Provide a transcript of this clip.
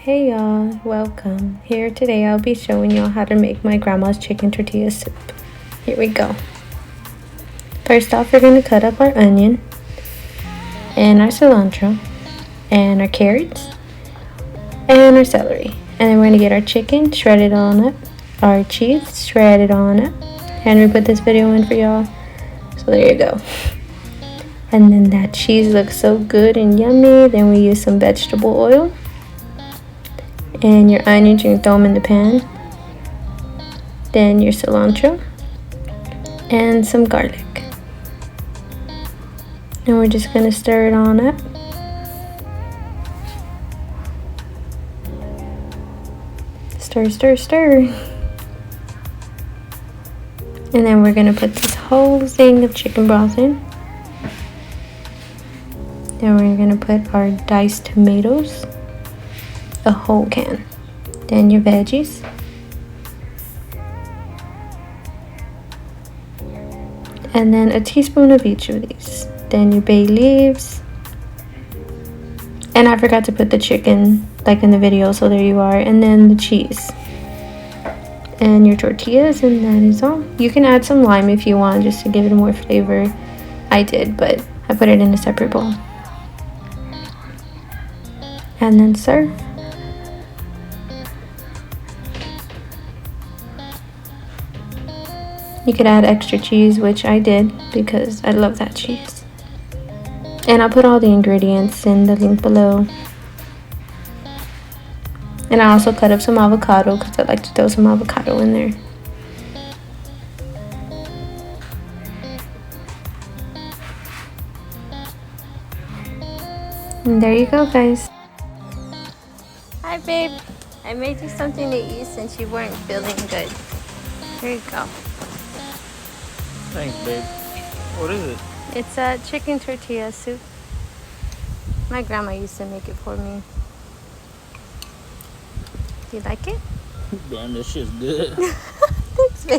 Hey y'all, welcome. Here today I'll be showing y'all how to make my grandma's chicken tortilla soup. Here we go. First off, we're going to cut up our onion and our cilantro and our carrots and our celery. And then we're going to get our chicken, shred it on up, our cheese, shred it on up. Henry put this video in for y'all, so there you go. And then that cheese looks so good and yummy. Then we use some vegetable oil. And your onions, you can throw them in the pan. Then your cilantro and some garlic. And we're just going to stir it on up. Stir, stir, stir. And then we're going to put this whole thing of chicken broth in. Then we're going to put our diced tomatoes. A whole can. Then your veggies. And then a teaspoon of each of these. Then your bay leaves. And I forgot to put the chicken like in the video, so there you are. And then the cheese. And your tortillas, and that is all. You can add some lime if you want, just to give it more flavor. I did, but I put it in a separate bowl. And then serve. You could add extra cheese, which I did because I love that cheese. And I'll put all the ingredients in the link below. And I also cut up some avocado because I like to throw some avocado in there. And there you go, guys. Hi, babe. I made you something to eat since you weren't feeling good. Here you go. Thanks, babe. What is it? It's a chicken tortilla soup. My grandma used to make it for me. Do you like it? Damn, this shit's good. Thanks, babe.